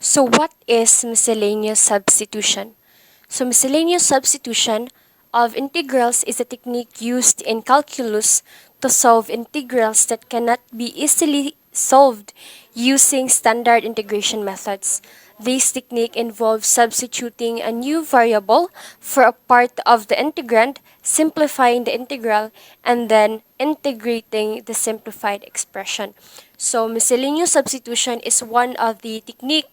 So what is miscellaneous substitution? So miscellaneous substitution of integrals is a technique used in calculus to solve integrals that cannot be easily solved using standard integration methods. This technique involves substituting a new variable for a part of the integrand, simplifying the integral, and then integrating the simplified expression. So miscellaneous substitution is one of the technique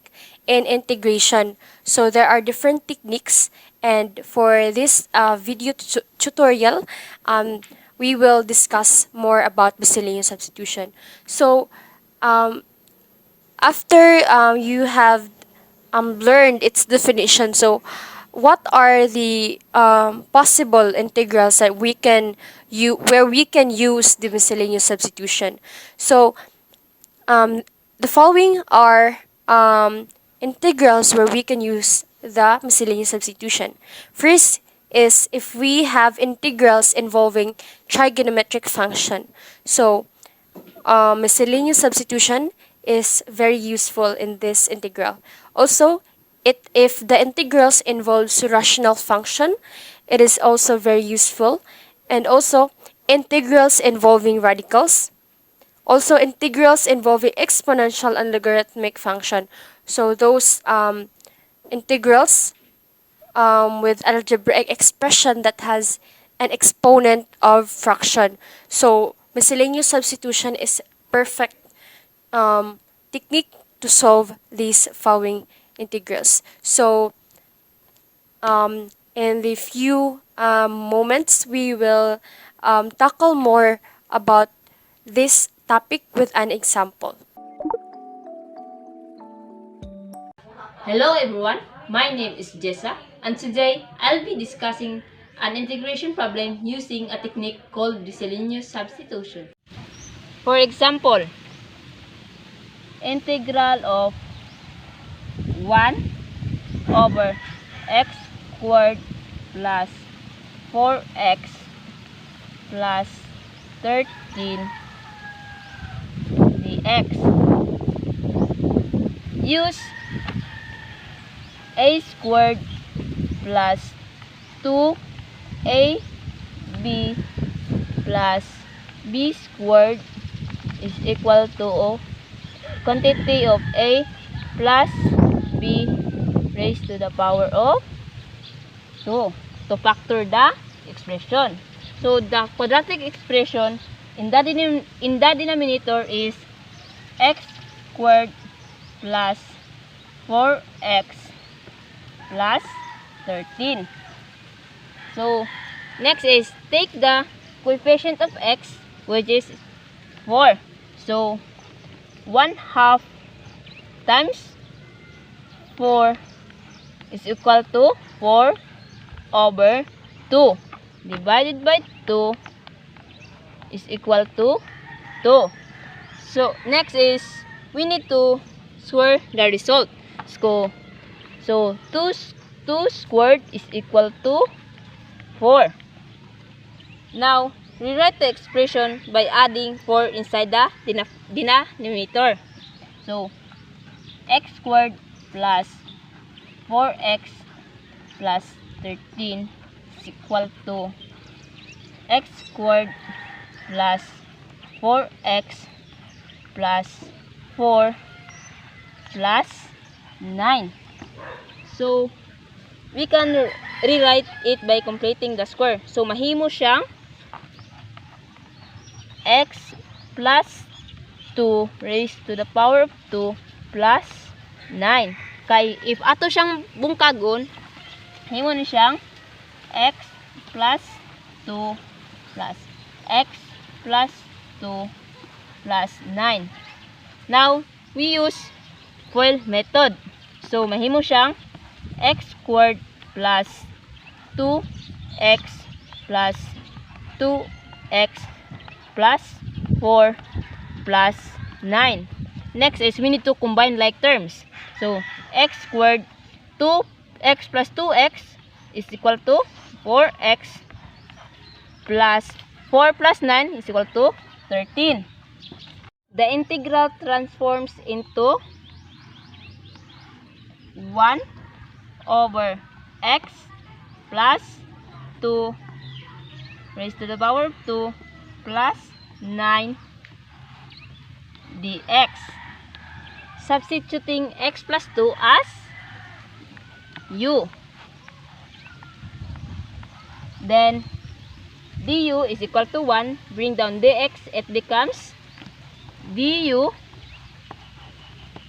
in integration. So there are different techniques, and for this video tutorial, we will discuss more about miscellaneous substitution. So um, after you have learned its definition, so what are the possible integrals that where we can use the miscellaneous substitution? So um, the following are integrals where we can use the miscellaneous substitution. First is if we have integrals involving trigonometric function. So miscellaneous substitution is very useful in this integral. Also, if the integrals involves rational function, it is also very useful. And also, integrals involving radicals. Also, integrals involving exponential and logarithmic function. So those integrals with algebraic expression that has an exponent of fraction. So miscellaneous substitution is perfect technique to solve these following integrals. So in the few moments, we will tackle more about this topic with an example. Hello everyone, my name is Jessa and today I'll be discussing an integration problem using a technique called miscellaneous substitution. For example, integral of 1 over x squared plus 4x plus 13 dx. Use a squared plus 2ab plus b squared is equal to quantity of a plus b raised to the power of 2 to factor the expression. So the quadratic expression in the denominator is x squared plus 4x plus 13. So next is take the coefficient of x, which is 4. So 1/2 times 4 is equal to 4 over 2 divided by 2 is equal to 2. So next is we need to square the result. So 2 squared is equal to 4. Now, rewrite the expression by adding 4 inside the denominator. So, x squared plus 4x plus 13 is equal to x squared plus 4x plus 4 plus 9. So, we can rewrite it by completing the square. So, mahimo siyang x plus 2 raised to the power of 2 plus 9. Kay, if ato siyang bungkagon, mahimo ni siyang x plus 2 plus x plus 2 plus 9. Now, we use FOIL method. So, mahimo siyang x squared plus 2x plus 2x plus 4 plus 9. Next is we need to combine like terms. So, x squared 2x plus 2x is equal to 4x plus 4 plus 9 is equal to 13. The integral transforms into 1 over x plus 2 raised to the power of 2 plus 9 dx. Substituting x plus 2 as u. Then du is equal to 1. Bring down dx, it becomes du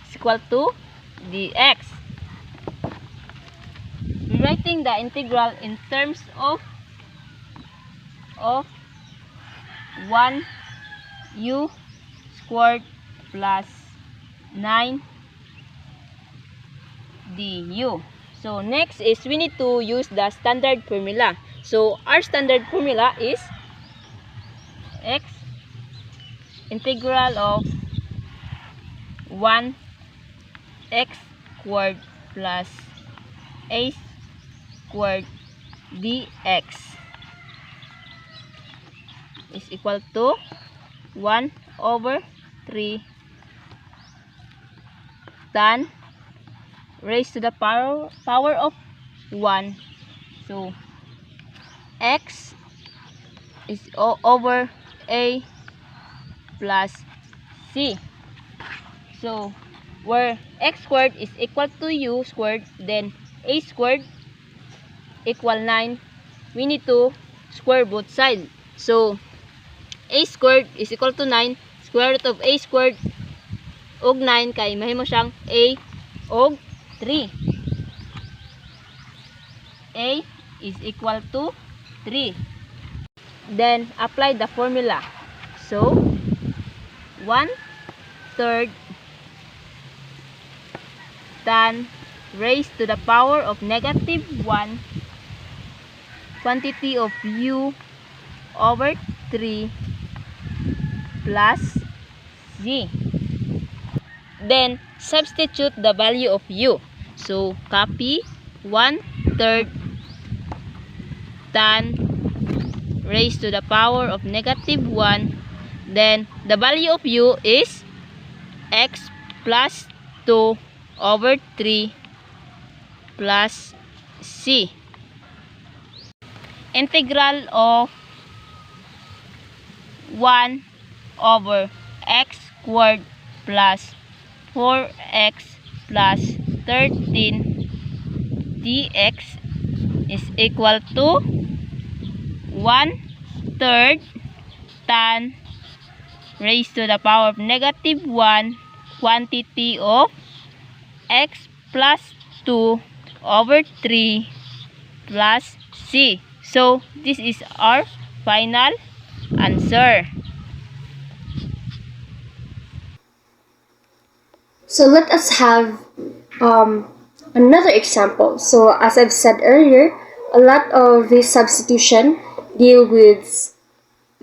is equal to dx. Rewriting the integral in terms of 1 u squared plus 9 du. So next is we need to use the standard formula. So our standard formula is x integral of 1 x squared plus a squared dx is equal to 1 over 3 tan raised to the power of 1. So x is over a plus c. So where x squared is equal to u squared, then a squared equal 9, we need to square both sides. So a squared is equal to 9, square root of a squared og 9 kay mahimo siyang a og 3. A is equal to 3. Then apply the formula. So 1/3 tan raised to the power of negative 1 quantity of u over 3 plus z. Then substitute the value of u. So copy 1/3 tan raised to the power of negative 1. Then the value of u is x plus 2 over 3 plus c. Integral of 1 over x squared plus 4x plus 13 dx is equal to 1/3 tan raised to the power of negative 1 quantity of x plus 2 over 3 plus c. So this is our final answer. So let us have another example. So as I've said earlier, a lot of this substitution deal with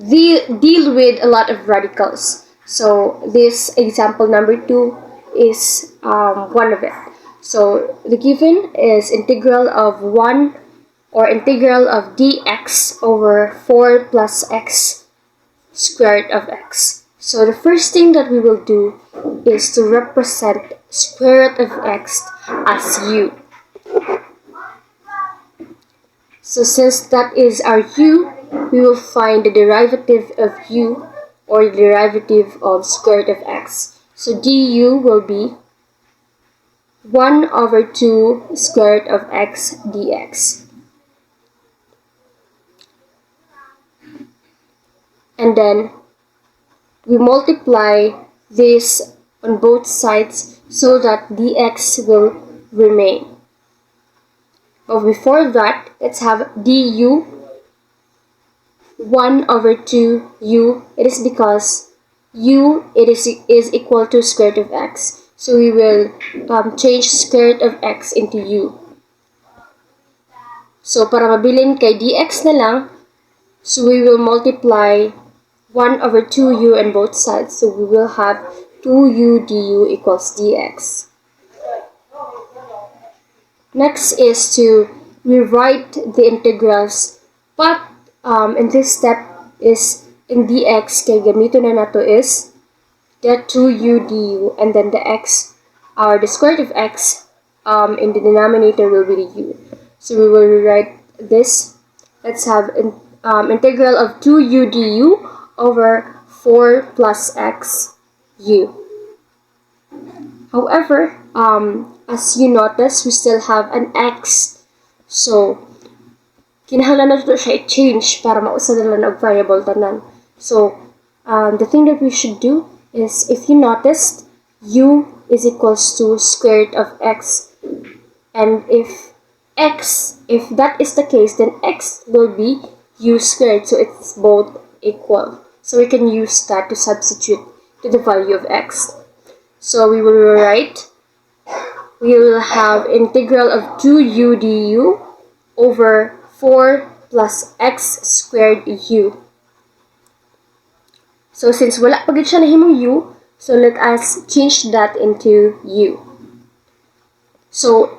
a lot of radicals. So this example number 2 is one of it. So the given is integral of 1 or integral of dx over 4 plus x squared of x. So the first thing that we will do is to represent square root of x as u. So since that is our u, we will find the derivative of u or the derivative of square root of x. So du will be 1 over 2 square root of x dx. And then we multiply this on both sides so that dx will remain. But before that, let's have du 1 over 2 u. It is because u is equal to square root of x. So we will change square root of x into u. So para mabilin kay dx na lang, so we will multiply 1 over 2u on both sides. So we will have 2u du equals dx. Next is to rewrite the integrals, but in this step is in dx, kay gamito na nato is the 2u du, and then the x, or the square root of x in the denominator will be the u. So we will rewrite this. Let's have integral of 2u du over 4 plus x u. However, as you notice, we still have an x. So, kinahanglan na ito siya i-change para mausad na lang og variable tanan. So, the thing that we should do is, if you noticed, u is equals to square root of x. And if that is the case, then x will be u squared. So, it's both equal. So, we can use that to substitute to the value of x. So, we will write, we will have integral of 2u du over 4 plus x squared u. So, since wala pa gid siya nahimong u, so let us change that into u. So,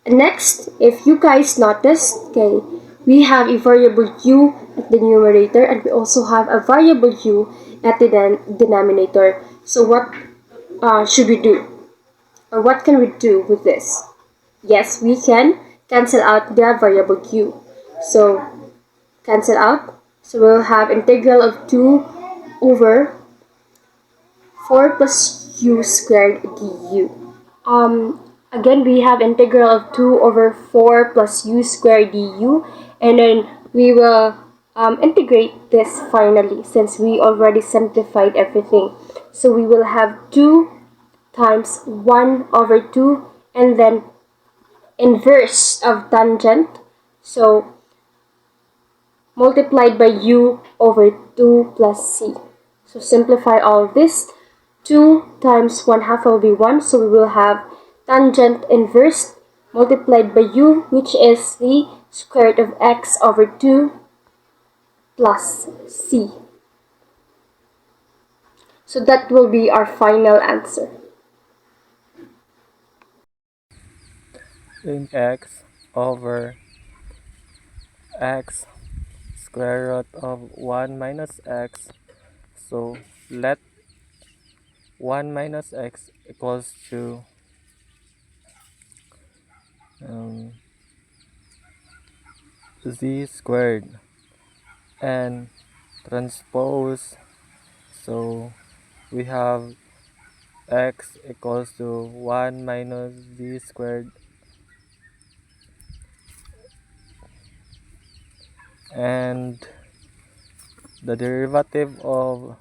next, if you guys noticed, okay, we have a variable u at the numerator and we also have a variable u at the denominator. So, what should we do? Or what can we do with this? Yes, we can cancel out the variable u. So, cancel out. So, we'll have integral of 2 over 4 plus u squared du. Again, we have integral of 2 over 4 plus u squared du. And then we will integrate this finally, since we already simplified everything. So, we will have 2 times 1 over 2 and then inverse of tangent. So, multiplied by u over 2 plus c. So, simplify all of this. 2 times 1 half will be 1. So, we will have tangent inverse multiplied by u, which is the square root of x over 2 plus c. So, that will be our final answer. In x over x square root of 1 minus x. So let 1 minus x equals to z squared and transpose. So we have x equals to 1 minus z squared and the derivative of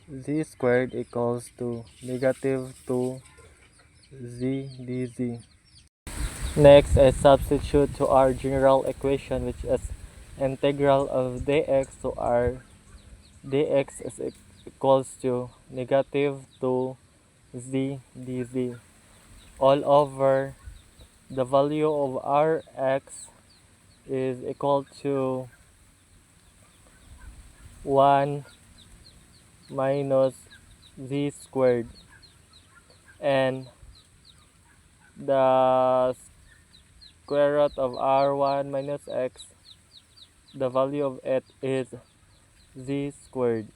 z squared equals to negative 2 z dz. Next, I substitute to our general equation, which is integral of dx to r. Dx is equals to negative 2 z dz all over the value of rx is equal to 1 minus z squared, and the square root of r1 minus x, the value of it is z squared.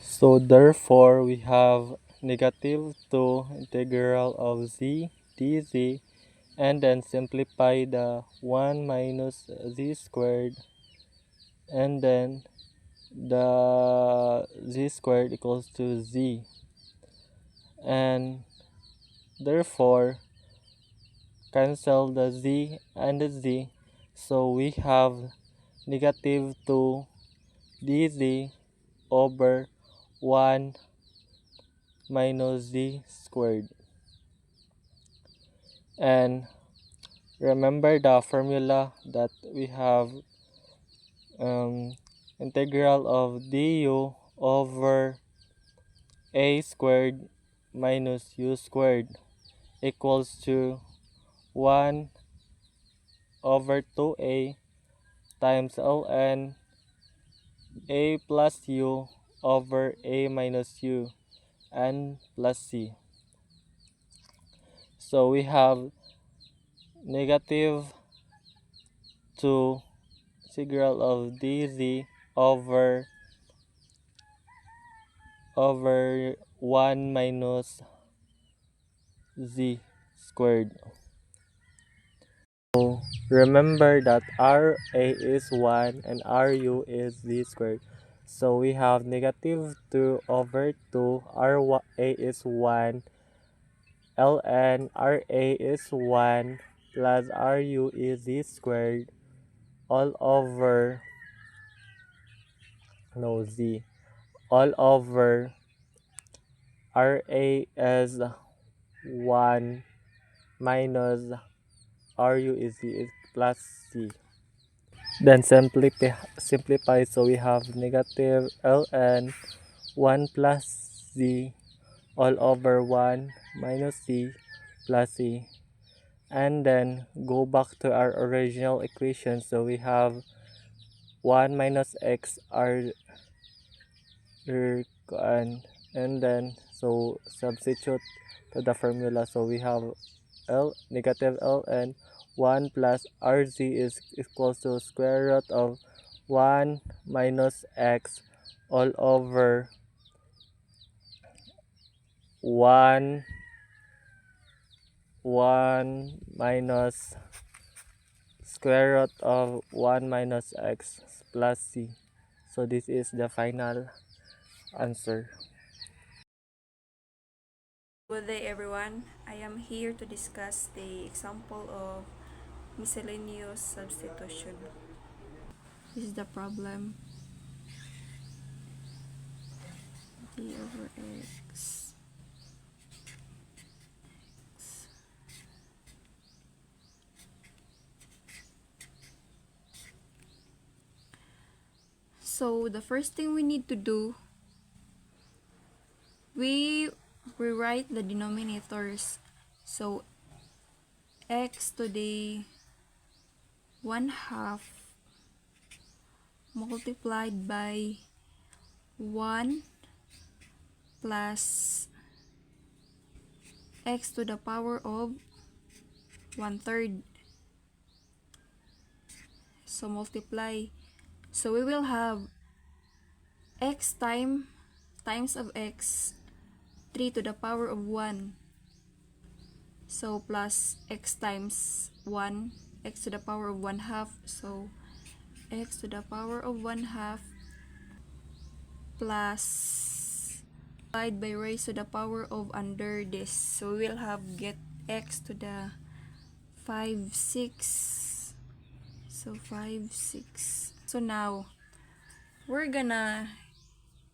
So therefore we have negative 2 integral of z dz, and then simplify the 1 minus z squared, and then the z squared equals to z, and therefore cancel the z and the z. So we have negative 2 dz over 1 minus z squared. And remember the formula that we have, integral of du over a squared minus u squared equals to 1 over 2a times ln a plus u over a minus u and plus c. So we have negative 2 integral of dz over 1 minus z squared. So remember that RA is 1 and RU is Z squared. So we have negative 2 over 2, RA is 1, ln RA is 1 plus RU is Z squared all over, no, Z, all over RA is 1 minus RU is Z is plus Z. Then simplify, so we have negative ln 1 plus Z all over 1 minus Z plus Z. And then go back to our original equation, so we have 1 minus x r, and then so substitute to the formula, so we have negative ln 1 plus rz is equals to square root of 1 minus x all over 1 minus square root of 1 minus x plus c. So this is the final answer. Good day everyone. I am here to discuss the example of miscellaneous substitution. This is the problem. D over x. So the first thing we need to do, we rewrite the denominators. So x to the 1/2 multiplied by 1 plus x to the power of 1/3. So multiply. So we will have x times of x 3 to the power of 1. So plus x times 1, x to the power of 1/2. So x to the power of 1/2 plus divide by raised to the power of under this. So we will have get x to the 5/6. So 5/6. So now we're gonna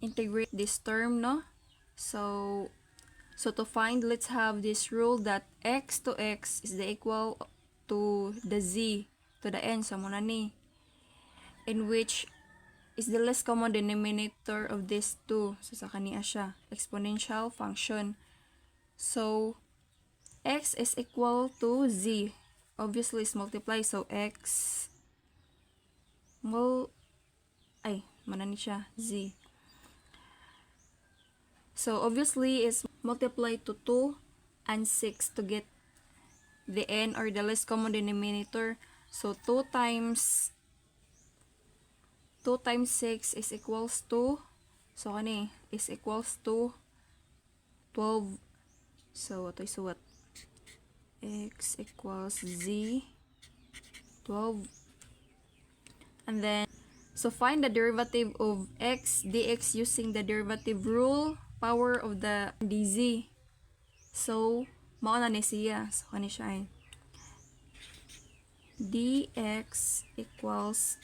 integrate this term, no? So to find, let's have this rule that x to x is the equal to the z to the n, so muna ni, in which is the least common denominator of these two. So sa kaniya siya, exponential function. So x is equal to z. Obviously is multiply, so x mana ni siya, z. So obviously is multiply to 2 and 6 to get the n, or the least common denominator. So 2 times 6 is equals to, so kani is equals to 12. So ito isuwat, x equals z 12. And then so find the derivative of x dx using the derivative rule, power of the dz. So mao na ni siya, so kani siya dx equals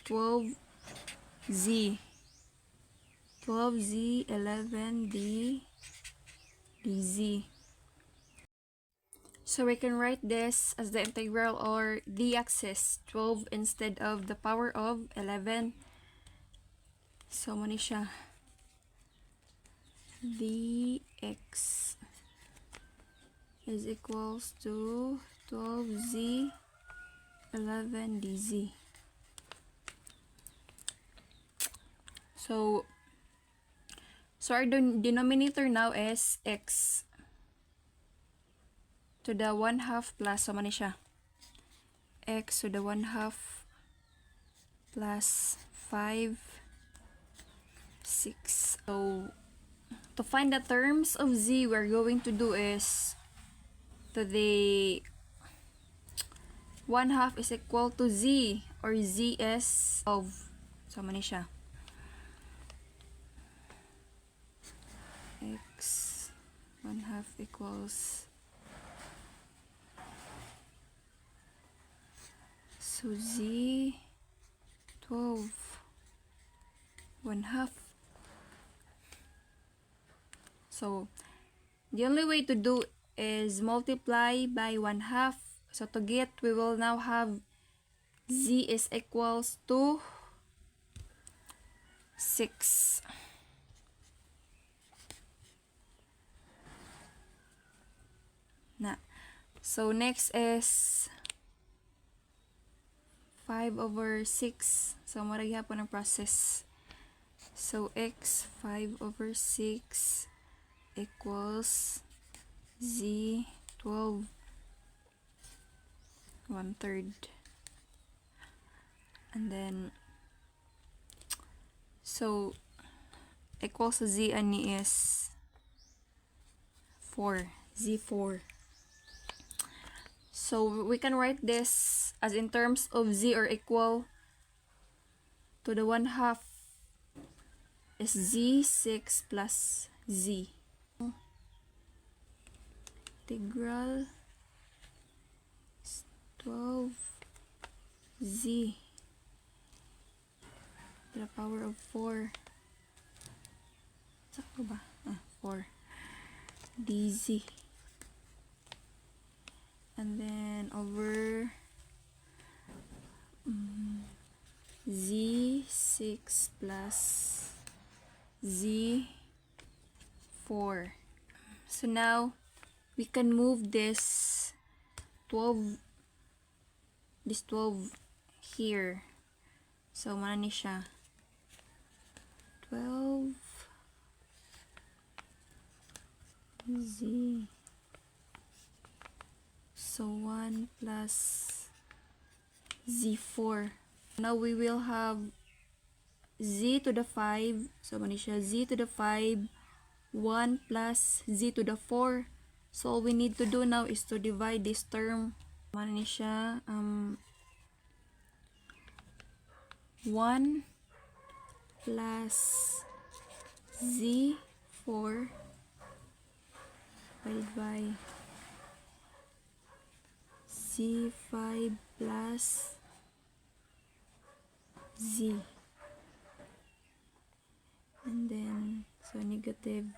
12z 11 dz. So we can write this as the integral, or d-axis 12 instead of the power of 11. So mani siya, dx is equals to 12z 11 dz. So our denominator now is x to the 1/2 plus, so mani siya, x to the 1/2 plus 5 6. So to find the terms of z, we're going to do is to the 1/2 is equal to z, or z is of, so mani siya, x 1/2 equals, so z 12 1/2. So the only way to do is multiply by 1/2. So to get, we will now have z is equals to 6. Na. So next is 5/6. So maragya po ng process. So x 5/6 equals z 12 1/3. And then, so equals to z ani is 4, z4. So we can write this as in terms of z, or equal to the 1/2 is z6 plus z. Integral 12 z to the power of 4. Sakto ba? 4 dz. And then over z6 plus z4. So now we can move this 12 here. So mana ni siya 12 z. So 1 plus z4. Now we will have z to the 5. So mana siya z to the 5 1 plus z to the 4. So all we need to do now is to divide this term. Mana ni siya 1 plus z4 divided by z5 plus z. And then, so negative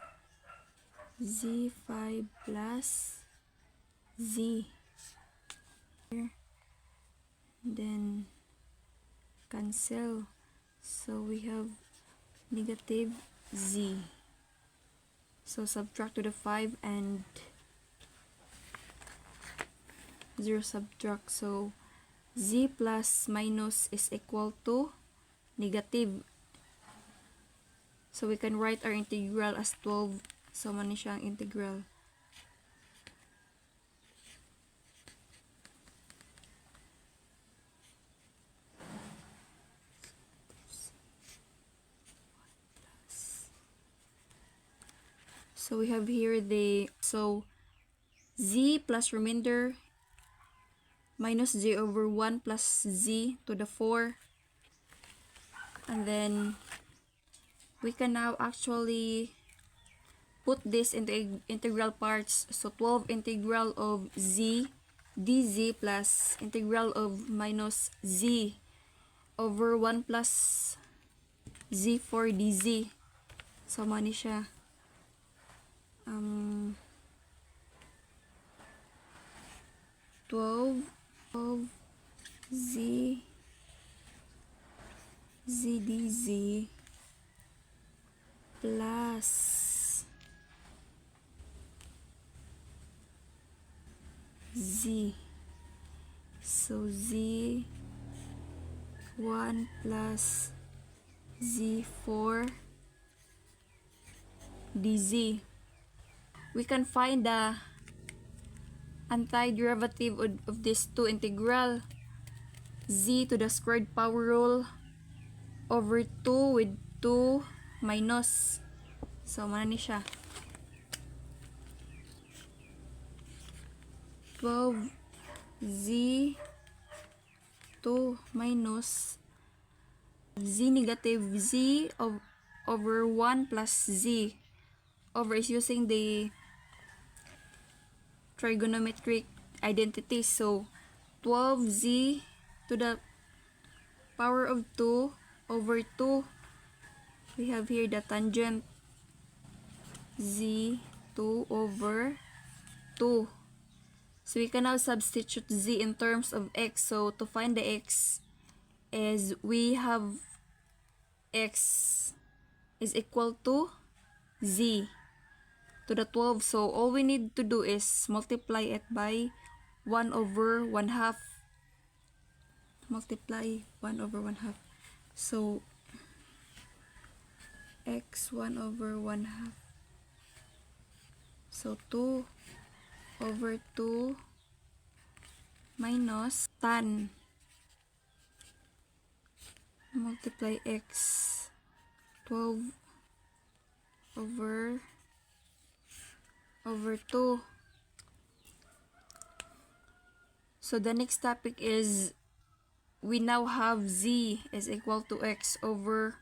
z5 plus z. And then cancel. So we have negative z. So subtract to the 5 and 0 subtract. So z plus minus is equal to negative. So we can write our integral as 12. So man siya ang integral. So we have here the, so z plus remainder minus z over 1 plus z to the 4. And then we can now actually put this into integral parts. So 12 integral of z dz plus integral of minus z over 1 plus z4 dz. So mani siya 12 of z dz plus z. So z 1 plus z4 dz. We can find the antiderivative of these two integral. Z to the squared power rule over 2 with 2 minus. So mana ni siya 12z2 minus z negative z over 1 plus z. Over is using the trigonometric identity. So 12z to the power of 2 over 2. We have here the tangent z2 over 2. So we can now substitute z in terms of x. So to find the x is we have x is equal to z to the 12. So all we need to do is multiply it by 1 over 1 half. Multiply 1 over 1 half. So x 1 over 1 half. So 2 over 2 minus tan. Multiply x 12 over 2. So the next topic is we now have z is equal to x over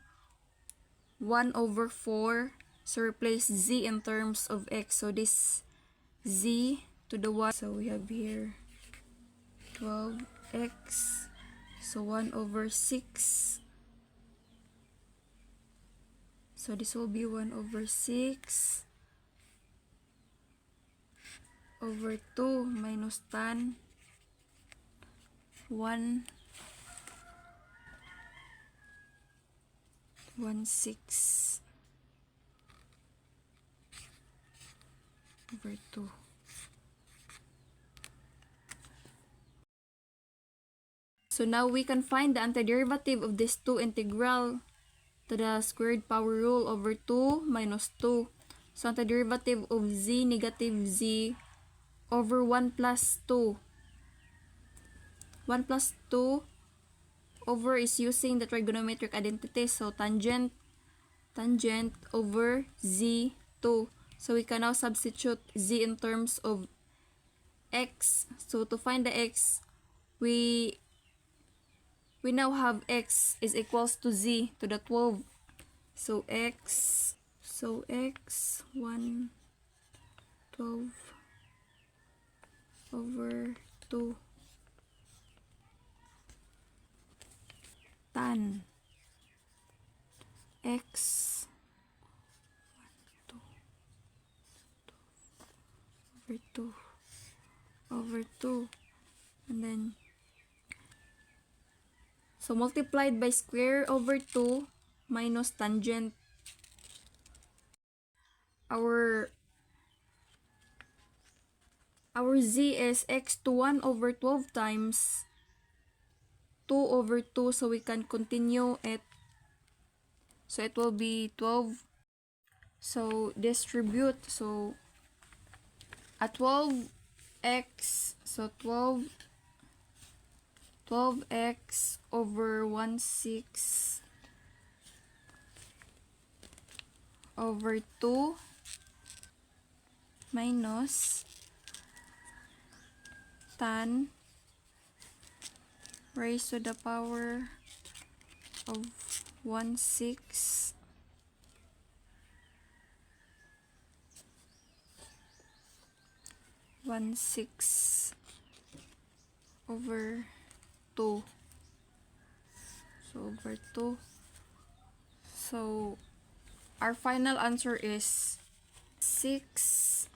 1 over 4. So replace z in terms of x. So this z to the 1. So we have here 12x. So 1 over 6. So this will be 1 over 6 over 2 minus tan 1 6 over 2. So now we can find the antiderivative of this 2 integral to the squared power rule over 2 minus 2. So antiderivative of z negative z over 1 plus 2. 1 plus 2 over is using the trigonometric identity. So tangent over z2. So we can now substitute z in terms of x. So to find the x, we now have x is equals to z to the 12. So x 1 12 over 2 tan x 1 2 over 2 and then so multiplied by square over 2 minus tangent. Our z is x to 1 over 12 times 2 over 2. So we can continue it. So it will be 12. So distribute. So at 12x. So 12x over 1/6 over 2 minus tan raised to the power of 1/6 over 2. So over 2. So our final answer is 6x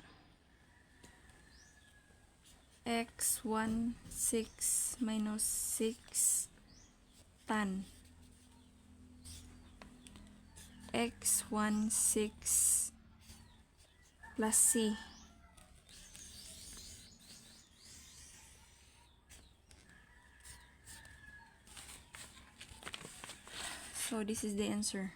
1/6 minus 6 tan x 1/6 plus c. So this is the answer.